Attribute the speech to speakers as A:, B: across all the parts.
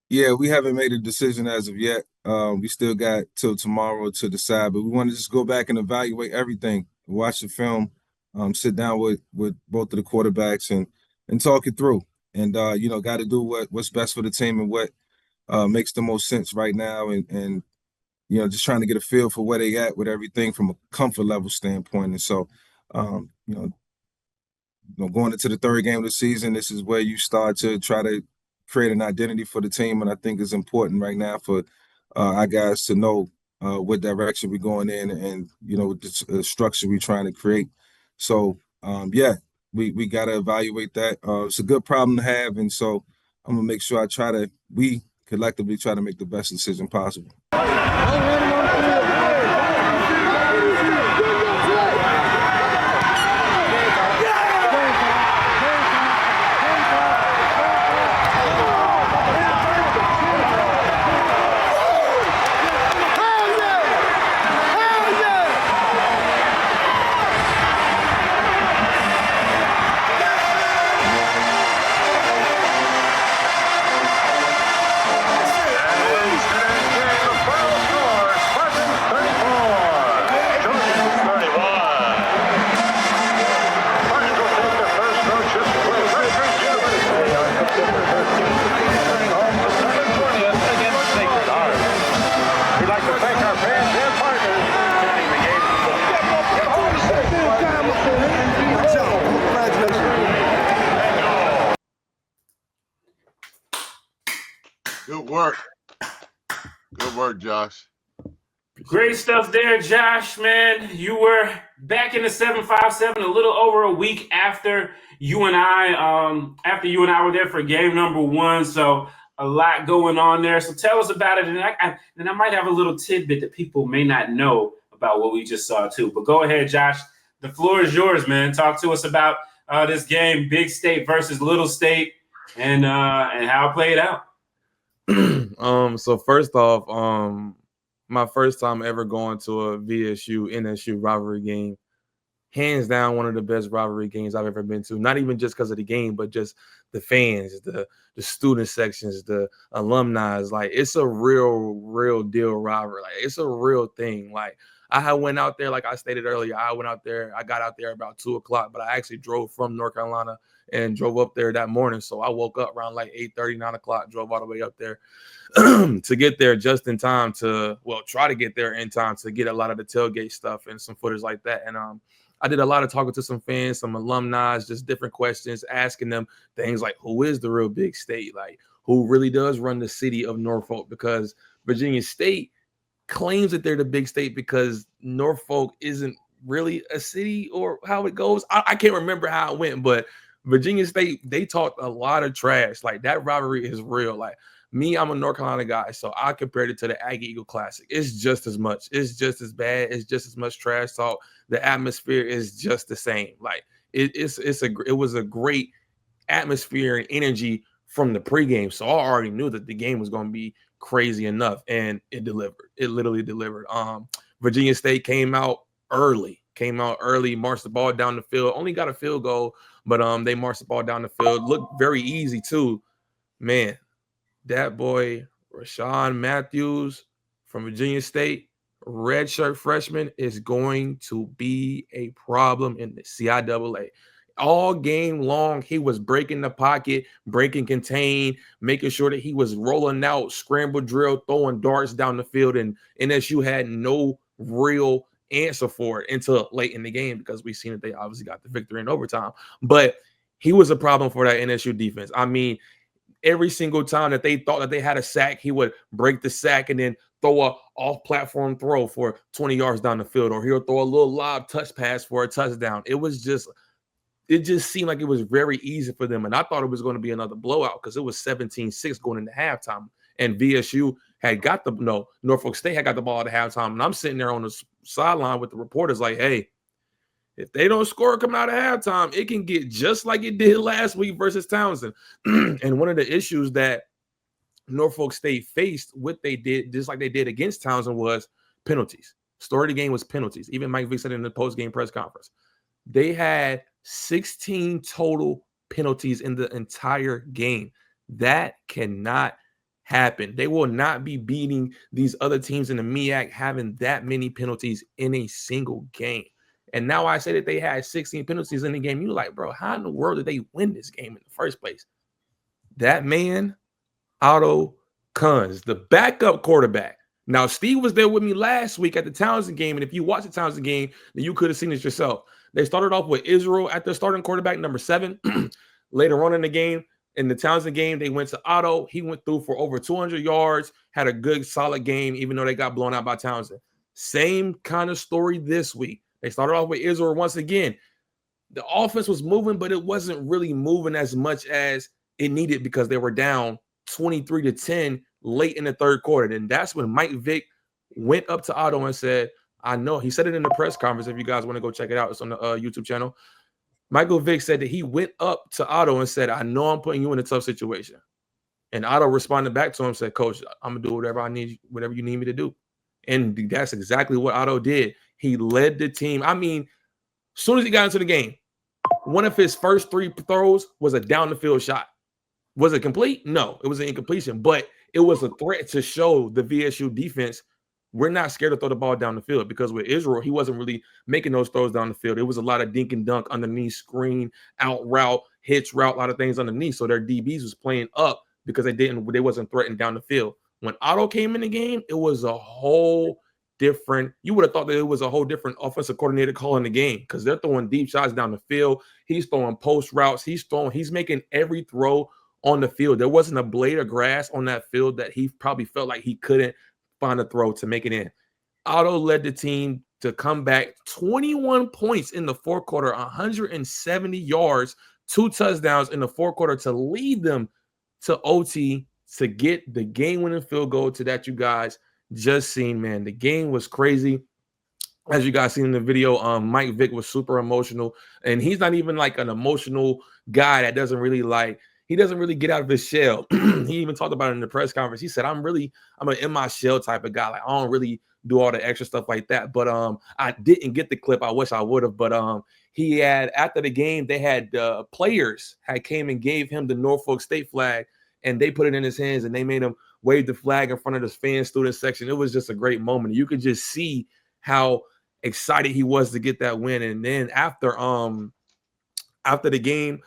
A: Yeah, we haven't made a decision as of yet. We still got till tomorrow to decide, but we want to just go back and evaluate everything, watch the film, sit down with both of the quarterbacks and talk it through. And got to do what's best for the team and what makes the most sense right now, and just trying to get a feel for where they at with everything from a comfort level standpoint. And so, um, you know, going into the third game of the season, this is where you start to try to create an identity for the team, and I think it's important right now for our guys to know what direction we're going in, and with the structure we're trying to create. So, yeah, we got to evaluate that. It's a good problem to have, and so I'm gonna make sure we collectively try to make the best decision possible.
B: Good work. Good work, Josh.
C: Great stuff there, Josh, man. You were back in the 757 a little over a week after you and I were there for game number one. So a lot going on there. So tell us about it. And I might have a little tidbit that people may not know about what we just saw too. But go ahead, Josh. The floor is yours, man. Talk to us about this game, Big State versus Little State, and how it played out.
D: So first off, my first time ever going to a VSU NSU rivalry game, hands down one of the best rivalry games I've ever been to. Not even just because of the game, but just the fans, the student sections, the alumni. Like, it's a real deal rivalry. Like, it's a real thing. Like, I went out there, like I stated earlier, I got out there about 2:00, but I actually drove from North Carolina and drove up there that morning. So I woke up around like 8:30, 9:00, drove all the way up there to get there just in time try to get there in time to get a lot of the tailgate stuff and some footage like that. And I did a lot of talking to some fans, some alumni, just different questions, asking them things like, who is the real Big State? Like, who really does run the city of Norfolk? Because Virginia State claims that they're the Big State because Norfolk isn't really a city, or how it goes. I can't remember how it went, but Virginia State, they talked a lot of trash. Like, that rivalry is real. Like, me, I'm a North Carolina guy, so I compared it to the Aggie Eagle Classic. It's just as much. It's just as bad. It's just as much trash talk. The atmosphere is just the same. Like, it was a great atmosphere and energy from the pregame. So I already knew that the game was going to be crazy enough, and it delivered. It literally delivered. Virginia State came out early, marched the ball down the field, only got a field goal, but they marched the ball down the field. Looked very easy too. Man, that boy Rashawn Matthews from Virginia State, redshirt freshman, is going to be a problem in the CIAA. All game long, he was breaking the pocket, breaking contain, making sure that he was rolling out, scramble drill, throwing darts down the field, and NSU had no real answer for it until late in the game, because we seen that they obviously got the victory in overtime. But he was a problem for that NSU defense. I mean, every single time that they thought that they had a sack, he would break the sack and then throw a off-platform throw for 20 yards down the field, or he'll throw a little lob touch pass for a touchdown. It just seemed like it was very easy for them. And I thought it was going to be another blowout because it was 17-6 going into halftime. And Norfolk State had got the ball at halftime. And I'm sitting there on the sideline with the reporters like, hey, if they don't score coming out of halftime, it can get just like it did last week versus Townsend. And one of the issues that Norfolk State faced, what they did, just like they did against Townsend, was penalties. Story of the game was penalties. Even Mike Vick said in the post-game press conference. They had 16 total penalties in the entire game. That cannot happen. They will not be beating these other teams in the MEAC having that many penalties in a single game. And now I say that they had 16 penalties in the game. You're like, bro, how in the world did they win this game in the first place? That man, Otto Kuhns, the backup quarterback. Now, Steve was there with me last week at the Townsend game. And if you watch the Townsend game, then you could have seen it yourself. They started off with Israel at their starting quarterback, number 7. Later on in the game, in the Townsend game, they went to Otto. He went through for over 200 yards, had a good, solid game, even though they got blown out by Townsend. Same kind of story this week. They started off with Israel once again. The offense was moving, but it wasn't really moving as much as it needed because they were down 23-10 late in the third quarter. And that's when Mike Vick went up to Otto and said, I know. He said it in the press conference. If you guys want to go check it out, it's on the YouTube channel. Michael Vick said that he went up to Otto and said, I know I'm putting you in a tough situation. And Otto responded back to him and said, Coach, I'm going to do whatever you need me to do. And that's exactly what Otto did. He led the team. I mean, as soon as he got into the game, one of his first 3 throws was a down the field shot. Was it complete? No, it was an incompletion, but it was a threat to show the VSU defense we're not scared to throw the ball down the field, because with Israel, he wasn't really making those throws down the field. It was a lot of dink and dunk underneath, screen, out route, hitch route, a lot of things underneath. So their DBs was playing up because they wasn't threatened down the field. When Otto came in the game, it was a whole different. You would have thought that it was a whole different offensive coordinator calling the game, because they're throwing deep shots down the field. He's throwing post routes. He's making every throw on the field. There wasn't a blade of grass on that field that he probably felt like he couldn't find a throw to make it in. Otto led the team to come back 21 points in the fourth quarter, 170 yards, 2 touchdowns in the fourth quarter to lead them to OT to get the game-winning field goal to that you guys just seen, man. The game was crazy. As you guys seen in the video, Mike Vick was super emotional, and he's not even like an emotional guy that doesn't really get out of his shell. He even talked about it in the press conference. He said, I'm an in my shell type of guy. Like, I don't really do all the extra stuff like that. But I didn't get the clip. I wish I would have. But he had, after the game, they had players had came and gave him the Norfolk State flag, and they put it in his hands, and they made him wave the flag in front of the fan student section. It was just a great moment. You could just see how excited he was to get that win. And then after the game,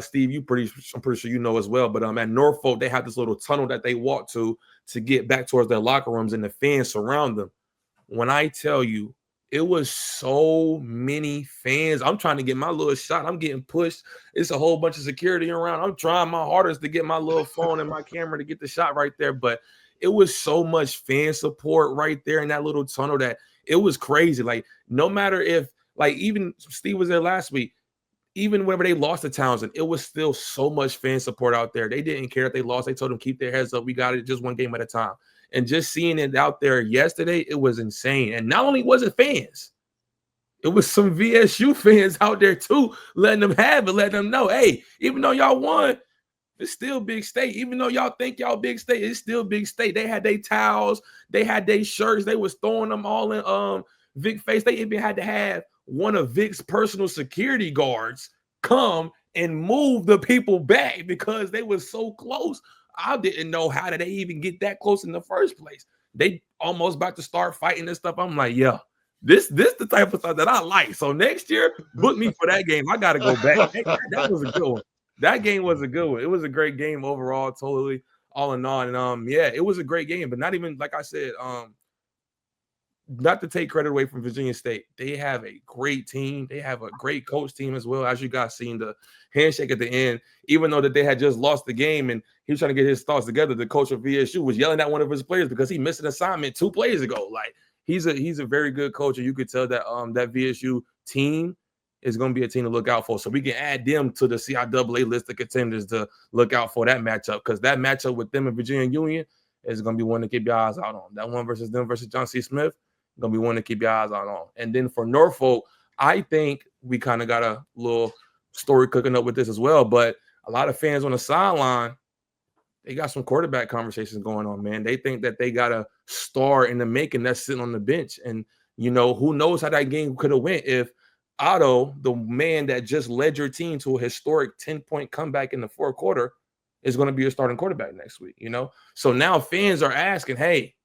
D: Steve, I'm pretty sure you know as well, but at Norfolk, they have this little tunnel that they walk to get back towards their locker rooms, and the fans surround them. When I tell you, it was so many fans. I'm trying to get my little shot. I'm getting pushed. It's a whole bunch of security around. I'm trying my hardest to get my little phone and my camera to get the shot right there, but it was so much fan support right there in that little tunnel that it was crazy. Like, no matter if, like, even Steve was there last week, even whenever they lost to Townsend, it was still so much fan support out there. They didn't care if they lost. They told them, keep their heads up. We got it just one game at a time. And just seeing it out there yesterday, it was insane. And not only was it fans, it was some VSU fans out there too, letting them have it, letting them know, hey, even though y'all won, it's still Big State. Even though y'all think y'all Big State, it's still Big State. They had their towels. They had their shirts. They was throwing them all in Vic face. They even had to have one of Vic's personal security guards come and move the people back because they were so close. I didn't know how did they even get that close in the first place. They almost about to start fighting and stuff. I'm like, yeah, this the type of stuff that I like. So next year, book me for that game. I got to go back. That was a good one. That game was a good one. It was a great game overall, totally, all in all. And yeah, it was a great game, but not even, like I said, not to take credit away from Virginia State. They have a great team. They have a great coach team as well. As you guys seen the handshake at the end, even though that they had just lost the game and he was trying to get his thoughts together, the coach of VSU was yelling at one of his players because he missed an assignment 2 plays ago. Like, he's a very good coach, and you could tell that that VSU team is going to be a team to look out for. So we can add them to the CIAA list of contenders to look out for that matchup, because that matchup with them and Virginia Union is going to be one to keep your eyes out on. That one versus them versus John C. Smith, going to be one to keep your eyes out on. And then for Norfolk, I think we kind of got a little story cooking up with this as well. But a lot of fans on the sideline, they got some quarterback conversations going on, man. They think that they got a star in the making that's sitting on the bench. And, you know, who knows how that game could have went if Otto, the man that just led your team to a historic 10-point comeback in the fourth quarter, is going to be a starting quarterback next week, you know? So now fans are asking, hey,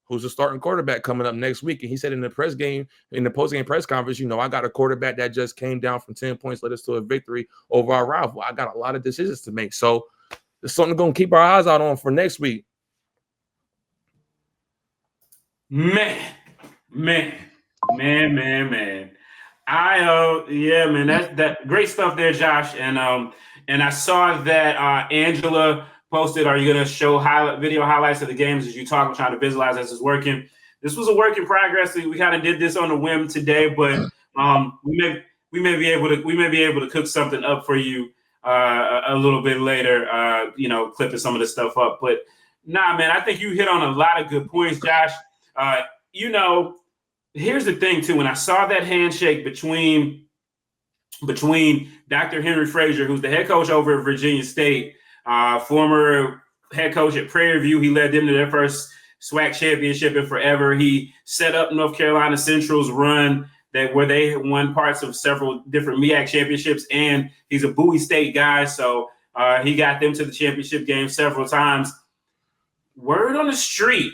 D: who's the starting quarterback coming up next week? And he said in the post-game press conference, you know, I got a quarterback that just came down from 10 points, led us to a victory over our rival. I got a lot of decisions to make. So there's something we're going to keep our eyes out on for next week.
C: Man. That great stuff there, Josh. And I saw that Angela posted, are you going to show video highlights of the games as you talk? I'm trying to visualize as it's working. This was a work in progress. We kind of did this on a whim today, but we may be able to cook something up for you a little bit later, clipping some of this stuff up. But nah, man, I think you hit on a lot of good points, Josh. Here's the thing too. When I saw that handshake between Dr. Henry Frazier, who's the head coach over at Virginia State, former head coach at Prairie View, he led them to their first SWAC championship in forever. He set up North Carolina Central's run where they won parts of several different MEAC championships, and he's a Bowie State guy, so he got them to the championship game several times. Word on the street.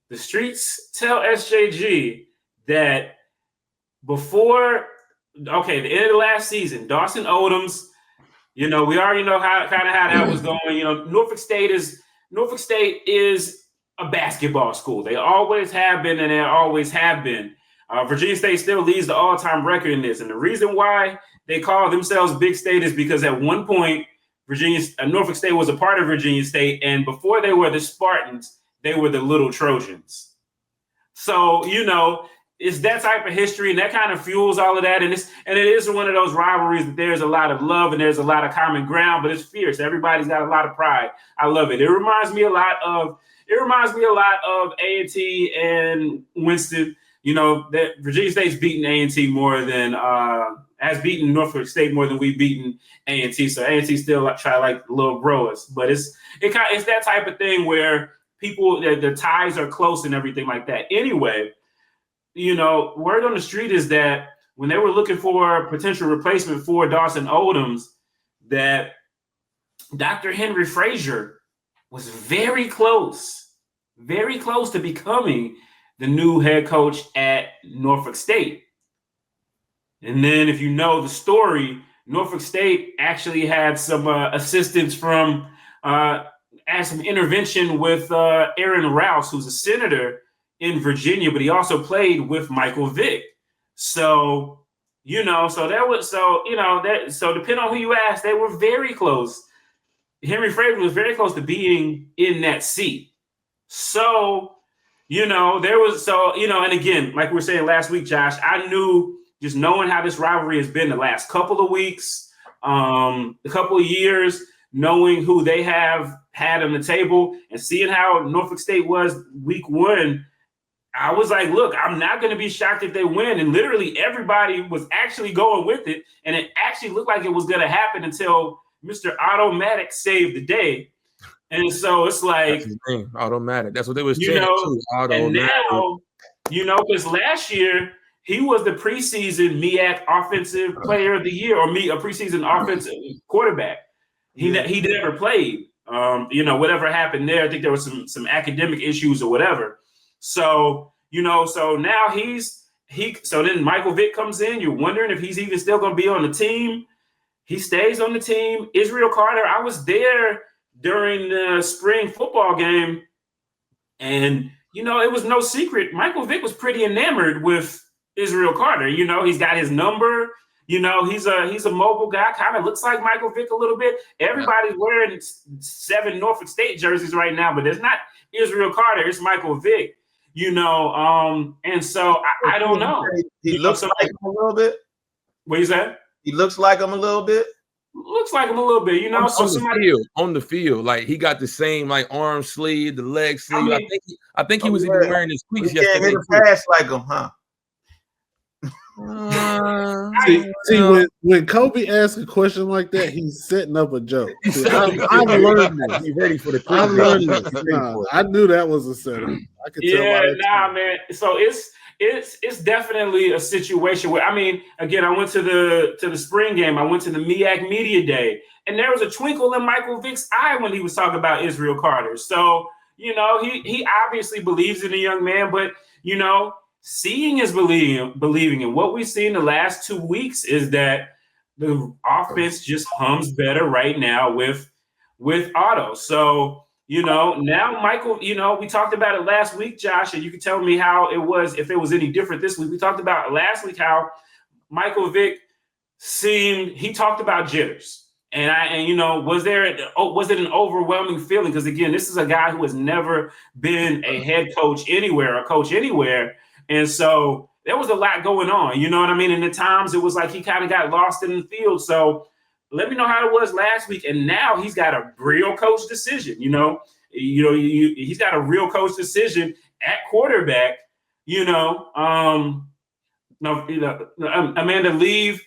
C: The streets tell SJG that before, the end of the last season, Dawson Odoms, we already know how that was going. Norfolk State is a basketball school. They always have been, and they always have been. Virginia State still leads the all-time record in this, and the reason why they call themselves Big State is because at one point, Norfolk State was a part of Virginia State, and before they were the Spartans, they were the little Trojans. So, it's that type of history, and that kind of fuels all of that. And it is one of those rivalries that there's a lot of love and there's a lot of common ground, but it's fierce. Everybody's got a lot of pride. I love it. It reminds me a lot of A&T and Winston. That Virginia State's beaten A&T more than has beaten Norfolk State more than we've beaten A&T. So A&T still try like little growers, but it's that type of thing where people, the ties are close and everything like that. Anyway, word on the street is that when they were looking for a potential replacement for Dawson Odoms, that Dr. Henry Frazier was very close to becoming the new head coach at Norfolk State. And then if you know the story, Norfolk State actually had some assistance from had some intervention with Aaron Rouse, who's a senator in Virginia, but he also played with Michael Vick. So, depending on who you ask, they were very close. Henry Frazier was very close to being in that seat. So, and again, like we were saying last week, Josh, I knew, just knowing how this rivalry has been the last couple of weeks, a couple of years, knowing who they have had on the table and seeing how Norfolk State was week one, I was like, look, I'm not going to be shocked if they win. And literally everybody was actually going with it. And it actually looked like it was going to happen until Mr. Automatic saved the day. And so it's like,
D: that's his name, Automatic. That's what they was saying too.
C: And now, because last year he was the preseason MEAC Offensive Player of the Year, or a preseason offensive quarterback. He never played. Whatever happened there, I think there was some academic issues or whatever. So, so now so then Michael Vick comes in. You're wondering if he's even still going to be on the team. He stays on the team. Israel Carter, I was there during the spring football game, and, it was no secret. Michael Vick was pretty enamored with Israel Carter. He's got his number. He's a mobile guy, kind of looks like Michael Vick a little bit. Everybody's wearing 7 Norfolk State jerseys right now, but there's not Israel Carter. It's Michael Vick, and so I don't know.
E: He looks like him a little bit.
C: What you said?
E: He looks like him a little bit.
C: Looks like him a little bit,
D: on the field, like he got the same like arm sleeve, the leg sleeve. I think he was even wearing his cleats yesterday.
E: He can't pass like him, huh?
F: When Kobe asks a question like that, he's setting up a joke. I've learned this.
D: He's ready for the.
F: I've learned this. I knew that was a setup. I could tell.
C: Man. So it's definitely a situation where, again, I went to the spring game. I went to the MEAC Media Day, And there was a twinkle in Michael Vick's eye when he was talking about Israel Carter. So, you know, he obviously believes in the young man, but, you know, seeing is believing. And what we've seen the last 2 weeks is that the offense just hums better right now with Otto. So, you know, now Michael, you know, we talked about it last week, Josh, and you can tell me how it was, if it was any different this week. We talked about last week how Michael Vick he talked about jitters. And you know, was it an overwhelming feeling? Because again, this is a guy who has never been a head coach anywhere, a coach anywhere. And so there was a lot going on, you know what I mean? And at times it was like he kind of got lost in the field. So let me know how it was last week. And now he's got a real coach decision, he's got a real coach decision at quarterback, Amanda, leave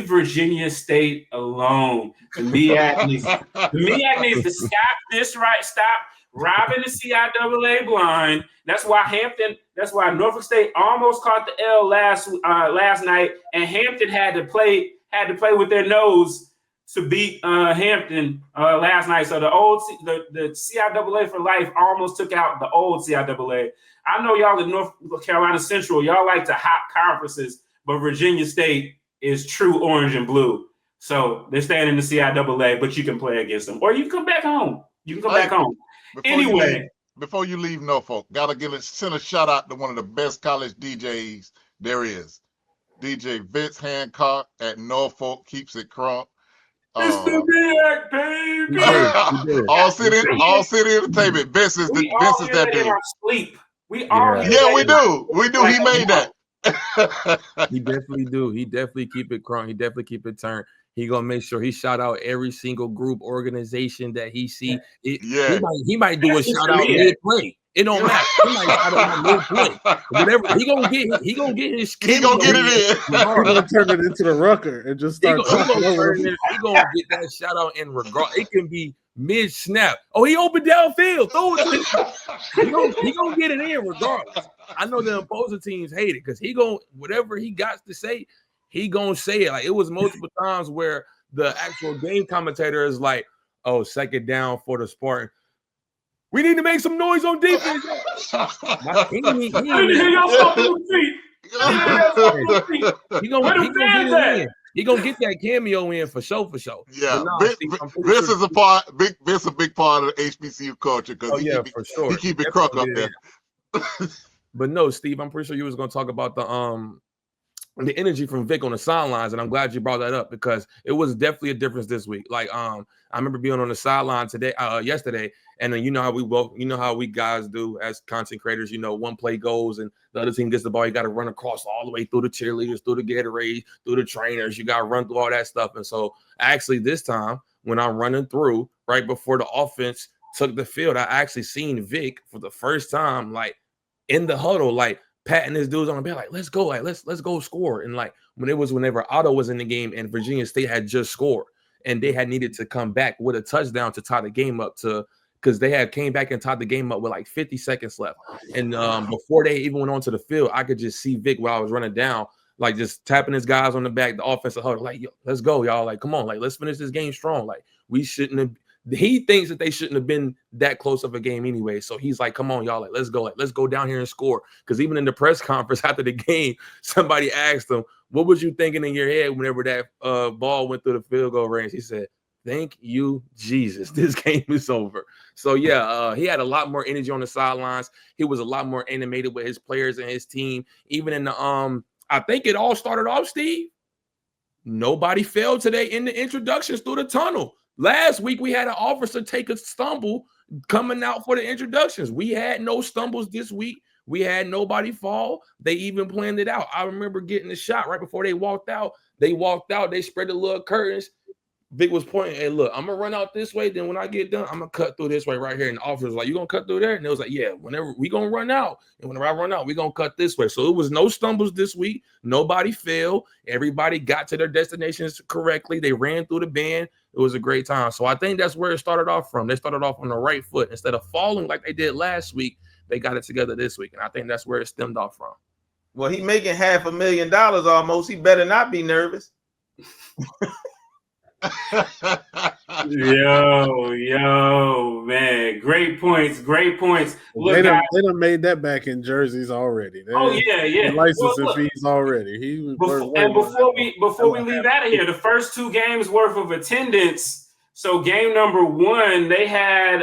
C: Virginia State alone. The MEAC needs to stop this, right? Stop robbing the CIAA blind. That's why Norfolk State almost caught the L last night, and Hampton had to play with their nose to beat Hampton last night. So the CIAA for life almost took out the old CIAA. I know y'all in North Carolina Central, y'all like to hop conferences, but Virginia State is true orange and blue. So they're staying in the CIAA, but you can play against them. Or you can come back home.
B: Before you leave Norfolk, gotta send a shout out to one of the best college DJs there is. DJ Vince Hancock at Norfolk keeps it crunk.
C: It's the
B: baby. All city entertainment. Vince is that dude.
C: Sleep. We
B: do. We do. He made that.
D: He definitely do. He definitely keep it crunk. He definitely keep it turned. He gonna make sure he shout out every single group organization that he see. He might do a shout out mid play. It don't matter. He might shout out mid play. Whatever he gonna get his.
B: He gonna get it in.
F: He gonna turn it into the rucker and just start.
D: He gonna get that shout out in regard. It can be mid snap. Oh, he opened downfield. Throw it to him. He gonna get it in regardless. I know the opposing teams hate it because he gonna whatever he got to say. He gonna say it. Like it was multiple times where the actual game commentator is like, "Oh, second down for the Spartan. We need to make some noise on defense." He gonna get it in. He gonna get that cameo in for sure.
B: Yeah, Vince is a big part of the HBCU culture because
D: for sure.
B: He keep it crunk up there.
D: But no, Steve, I'm pretty sure you was gonna talk about the energy from Vic on the sidelines, and I'm glad you brought that up because it was definitely a difference this week. Like I remember being on the sideline yesterday, and then you know how we guys do as content creators. One play goes and the other team gets the ball. You got to run across all the way through the cheerleaders, through the Gatorade, through the trainers. You got to run through all that stuff. And so actually this time when I'm running through right before the offense took the field, I actually seen Vic for the first time, like in the huddle, like patting his dudes on the back, like, let's go, like, let's go score. And like whenever Otto was in the game and Virginia State had just scored and they had needed to come back with a touchdown to tie the game up because they had came back and tied the game up with like 50 seconds left. And before they even went onto the field, I could just see Vic while I was running down, like just tapping his guys on the back, the offensive huddle, like, yo, let's go, y'all. Like, come on, like, let's finish this game strong. Like, we shouldn't have. He thinks that they shouldn't have been that close of a game anyway. So he's like, come on, y'all. Like, let's go down here and score. Because even in the press conference after the game, somebody asked him, what was you thinking in your head whenever that ball went through the field goal range? He said, thank you, Jesus. This game is over. So, yeah, he had a lot more energy on the sidelines. He was a lot more animated with his players and his team. Even in the I think it all started off, Steve. Nobody failed today in the introductions through the tunnel. Last week, we had an officer take a stumble coming out for the introductions. We had no stumbles this week. We had nobody fall. They even planned it out. I remember getting the shot right before they walked out. They spread the little curtains. Vic was pointing, hey, look, I'm going to run out this way. Then when I get done, I'm going to cut through this way right here. And the officer was like, you going to cut through there? And it was like, yeah, whenever we going to run out. And whenever I run out, we going to cut this way. So it was no stumbles this week. Nobody failed. Everybody got to their destinations correctly. They ran through the band. It was a great time. So I think that's where it started off from. They started off on the right foot. Instead of falling like they did last week, they got it together this week. And I think that's where it stemmed off from.
E: Well, he making $500,000 almost. He better not be nervous.
C: Yo, man. Great points. Look,
F: They
C: guys.
F: done made that back in jerseys already.
C: Oh, yeah. Well,
F: Licensing
C: look,
F: fees already. He was
C: before we leave out of here, the first 2 games worth of attendance. So game number 1, they had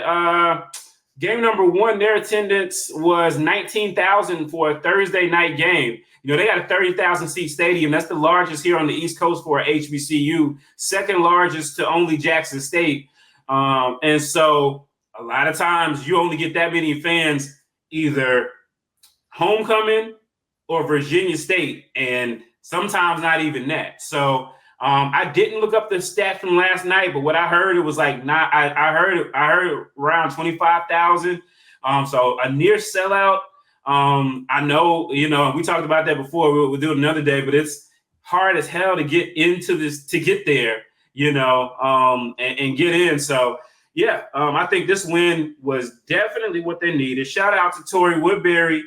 C: their attendance was 19,000 for a Thursday night game. You know, they got a 30,000 seat stadium. That's the largest here on the East Coast for a HBCU, second largest to only Jackson State. And so a lot of times you only get that many fans either homecoming or Virginia State, and sometimes not even that. So I didn't look up the stat from last night, but what I heard, it was like I heard around 25,000. So a near sellout. I know, you know, we talked about that before. We'll do it another day, but it's hard as hell to get into this, to get there, you know, and get in. So yeah, I think this win was definitely what they needed. Shout out to Tori Woodbury,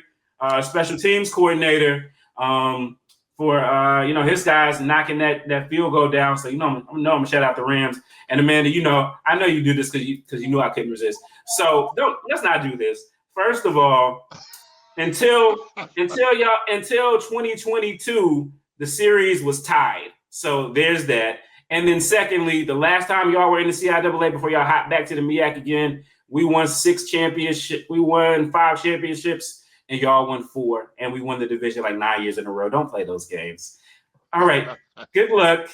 C: special teams coordinator, for you know, his guys knocking that field goal down. So I'm gonna shout out the Rams. And Amanda, you know, I know you do this because you knew I couldn't resist. So let's not do this. First of all, until 2022, the series was tied. So there's that. And then secondly, the last time y'all were in the CIAA before y'all hop back to the MEAC again, we won 5 championships, and y'all won 4, and we won the division like 9 years in a row. Don't play those games. All right. Good luck.